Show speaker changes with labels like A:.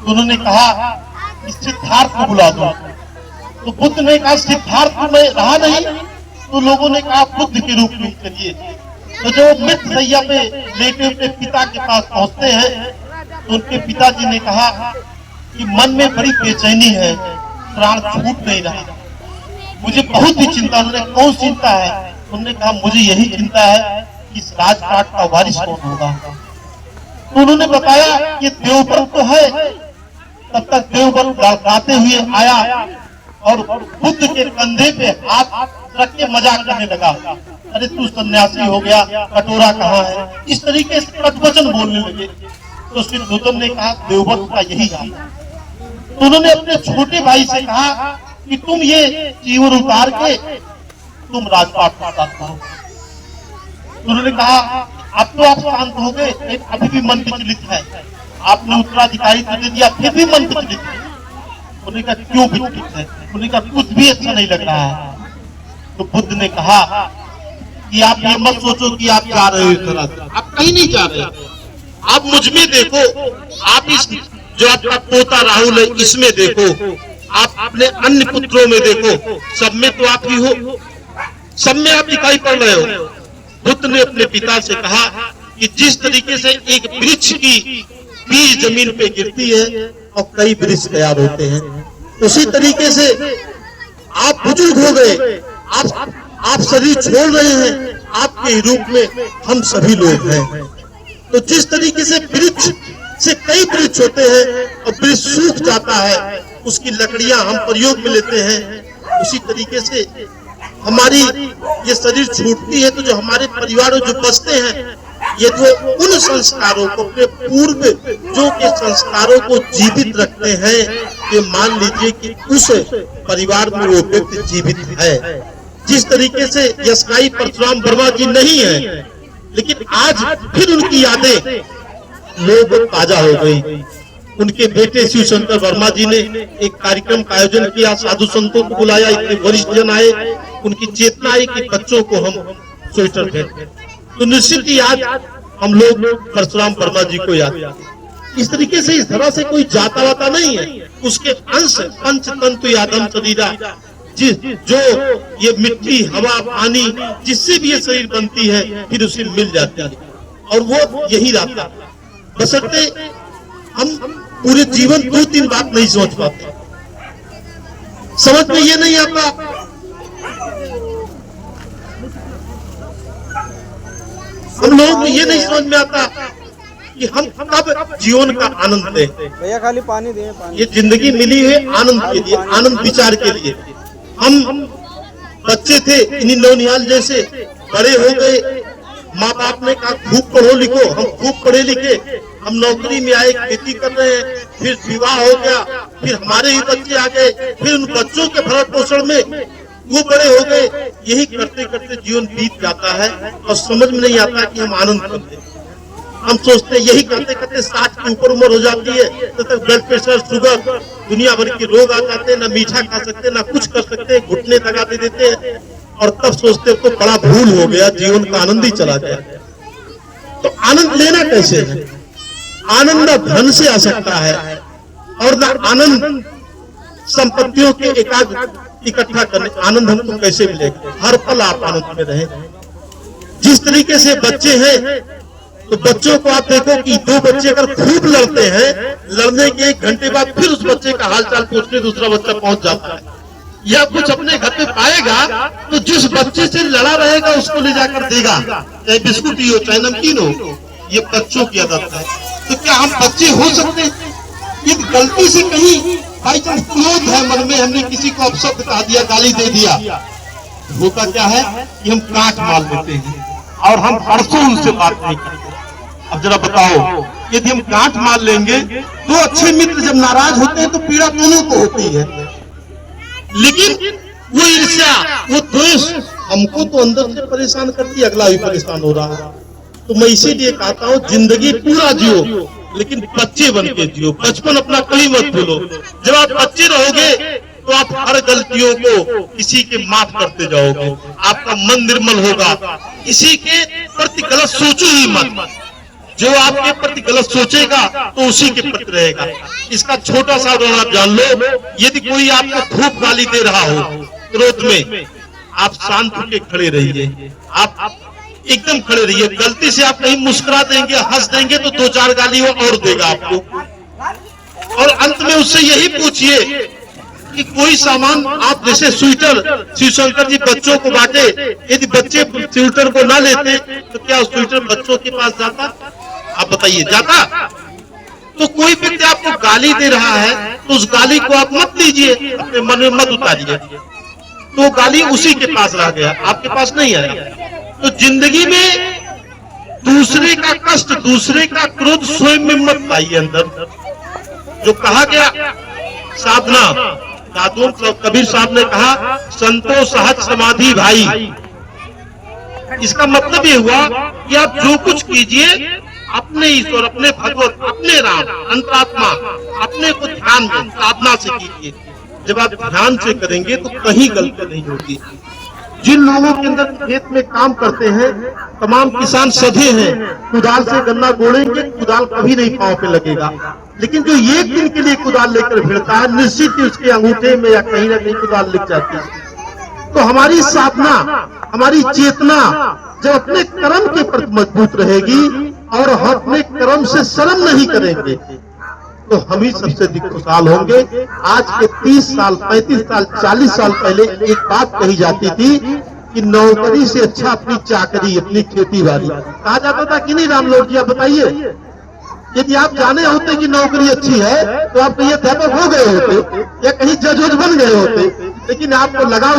A: तो उन्होंने कहा कि सिद्धार्थ को बुला दो। तो बुद्ध ने कहा सिद्धार्थ में रहा नहीं, तो लोगों ने कहा बुद्ध के रूप में चलिए। तो जो मृत सैया पे लेटे अपने पिता के पास पहुंचते हैं, तो उनके पिताजी ने कहा कि मन में बड़ी बेचैनी है, प्राण छूट नहीं रहा, मुझे बहुत ही चिंता। उन्होंने कौन चिंता है? उन्होंने कहा मुझे यही चिंता है कि इस राजपाट का वारिस कौन होगा। तो उन्होंने बताया कि देवव्रत तो है। तब तक देवव्रत लड़काते हुए आया और बुद्ध के कंधे पे हाथ रख के मजाक करने लगा, अरे तू सन्यासी हो गया, कटोरा कहाँ है, इस तरीके से कटवचन बोलने लगे। तो श्री गौतम ने कहा देवव्रत का यही हाल। तो उन्होंने अपने छोटे भाई से कहा कि तुम ये जीवन उतार के तुम राजपाट का साथ करो। उन्होंने कहा अब तो आप शांत हो गए, लेकिन अभी भी मन विचलित है, आपने उत्तराधिकारी तो दे दिया, फिर भी मन विचलित है। उन्होंने कहा क्यों विचलित है? उन्होंने कहा कुछ भी अच्छा नहीं लग रहा है। तो बुद्ध ने कहा कि आप ये मत सोचो कि आप जा रहे हो इस तरह, आप कहीं नहीं जा रहे, आप मुझ में देखो, आप इस जो आपका पोता राहुल है इसमें देखो, आप अपने अन्य पुत्रों में देखो, सब में तो आप ही हो, सब में आप दिखाई पड़ रहे हो। बुद्ध ने अपने पिता से कहा कि जिस तरीके से एक वृक्ष की बीज जमीन पे गिरती है और कई वृक्ष तैयार होते हैं, उसी तरीके से आप बुजुर्ग हो गए, आप शरीर छोड़ रहे हैं, आपके रूप में हम सभी लोग हैं। तो जिस तरीके से वृक्ष से कई वृक्ष होते हैं और वृक्ष सूख जाता है, उसकी लकड़ियां हम प्रयोग में लेते हैं, उसी तरीके से हमारी ये शरीर छूटती है, तो जो हमारे परिवार जो बचते हैं, ये जो उन संस्कारों को, अपने पूर्व जो के संस्कारों को जीवित रखते हैं, ये मान लीजिए कि उस परिवार में वो व्यक्ति जीवित है। जिस तरीके से यशकाई परशुराम वर्मा जी नहीं है, लेकिन आज फिर उनकी यादें लोग ताजा हो गई। उनके बेटे शिव शंकर वर्मा जी ने एक कार्यक्रम का आयोजन किया, साधु संतों को बुलाया, इतने वरिष्ठ जन आए, उनकी चेतना आई कि बच्चों को हम स्वेटर भेंटे। तो निश्चित ही आज हम लोग परशुराम वर्मा जी को याद, इस तरीके से इस तरह से कोई जाता वाता नहीं है, उसके अंश पंच तंतु यादम शरीरा, जो ये मिट्टी हवा पानी जिससे भी ये शरीर बनती है फिर उसे मिल जाती है, और वो यही रहता है। बशर्ते हम पूरे जीवन 2-3 बात नहीं सोच पाते, समझ में ये नहीं आता, हम लोग ये नहीं समझ में आता कि हम कब जीवन का आनंद लें।
B: भैया खाली पानी दे, पानी।
A: ये जिंदगी मिली है आनंद के लिए, आनंद विचार के लिए। हम बच्चे थे, इन्हीं नौनिहाल जैसे बड़े हो गए, माँ बाप ने कहा खूब पढ़ो लिखो, हम खूब पढ़े लिखे, हम नौकरी में आए, खेती कर रहे हैं, फिर विवाह हो गया, फिर हमारे ही बच्चे आ गए, फिर उन बच्चों के भरण पोषण में वो बड़े हो गए। यही करते करते जीवन बीत जाता है और समझ में नहीं आता कि हम आनंद करते। हम सोचते यही करते करते 60 की ऊपर उम्र हो जाती है, तब तक ब्लड प्रेशर, शुगर, दुनिया भर के रोग आ जाते हैं, ना मीठा खा सकते, ना कुछ कर सकते, घुटने दगा दे देते हैं, और तब सोचते तो बड़ा भूल हो गया, जीवन का आनंद ही चला गया। तो आनंद लेना कैसे है? आनंद न धन से आ सकता है और न आनंद संपत्तियों के एकाग्र इकट्ठा करने, आनंद हमको कैसे मिलेगा? हर पल आप आनंद में रहें। जिस तरीके से बच्चे हैं, तो बच्चों को आप देखो कि 2 बच्चे अगर खूब लड़ते हैं, लड़ने के 1 घंटे बाद फिर उस बच्चे का हालचाल पूछने दूसरा बच्चा पहुंच जाता है, या कुछ अपने घर पे पाएगा तो जिस बच्चे से लड़ा रहेगा उसको ले जाकर देगा, चाहे बिस्कुट ही हो चाहे नमकीन हो। ये बच्चों की आदत है। तो क्या हम बच्चे हो सकते? ये गलती से कहीं भाई चांस क्रोध है मन में, हमने किसी को अपशब्द कहा दिया, गाली दे दिया, होता क्या है कि हम काट मार लेते हैं और हम परसों उनसे बात नहीं करते। अब जरा बताओ, यदि हम काट मार लेंगे, 2 अच्छे मित्र जब नाराज होते हैं तो पीड़ा दोनों को होती है, लेकिन वो ईर्ष्या, वो द्वेष हमको तो अंदर से परेशान करती है, अगला भी परेशान हो रहा है। तो मैं इसीलिए कहता हूँ जिंदगी पूरा जियो, लेकिन बच्चे बन के जियो। बचपन अपना कहीं मत भूलो। जब आप बच्चे रहोगे तो आप हर गलतियों को किसी के माफ करते जाओगे, आपका मन निर्मल होगा, किसी के प्रति गलत सोचो ही मत। जो आपके प्रति गलत सोचेगा तो उसी के प्रति रहेगा। इसका छोटा सा उदाहरण आप जान लो। यदि कोई आपको खूब गाली दे रहा हो क्रोध में, आप शांत होकर खड़े रहिए, आप एकदम खड़े रहिए। गलती से आप कहीं मुस्कुरा देंगे, हंस देंगे तो 2-4 गाली वो और देगा आपको। और अंत में उससे यही पूछिए कि कोई सामान आप जैसे स्वेटर शिव शंकर जी बच्चों को बांटे, यदि बच्चे स्वेटर को ना लेते तो क्या स्वेटर बच्चों के पास जाता? आप बताइए, जाता? तो कोई व्यक्ति आपको गाली दे रहा है तो उस गाली को आप मत लीजिए, अपने मन में मत उतारिए, तो गाली उसी के पास रह गया, आपके पास नहीं आया। तो जिंदगी में दूसरे का कष्ट, दूसरे का क्रोध स्वयं में मत लाइए अंदर। जो कहा गया साधना, साधुओं कबीर साहब ने कहा संतो सहज समाधि भाई। इसका मतलब ये हुआ कि आप जो कुछ कीजिए अपने ईश्वर, अपने भगवत, अपने राम, अंतरात्मा, अपने को ध्यान में साधना से कीजिए। जब आप ध्यान से करेंगे तो कहीं गलती नहीं होगी। जिन लोगों के अंदर खेत में काम करते हैं, तमाम किसान सधे हैं, कुदाल से गन्ना गोड़ेंगे, कुदाल कभी नहीं पांव पे लगेगा। लेकिन जो एक दिन के लिए कुदाल लेकर भिड़ता है, निश्चित ही उसके अंगूठे में या कहीं ना कहीं कुदाल लिख जाती है। तो हमारी साधना, हमारी चेतना जब अपने कर्म के प्रति मजबूत रहेगी और हम अपने कर्म से शर्म नहीं करेंगे तो हम ही सबसे अधिक खुशहाल होंगे। आज के 30 साल, 35 साल, 40 साल पहले एक बात कही जाती थी कि नौकरी से अच्छा अपनी चाकरी, अपनी खेती बाड़ी कहा जाता था कि नहीं रामलोक जी? आप बताइए, यदि आप जाने होते कि नौकरी अच्छी है तो आप कहीं अध्यापक हो गए होते या कहीं जज बन गए होते, लेकिन आपको लगा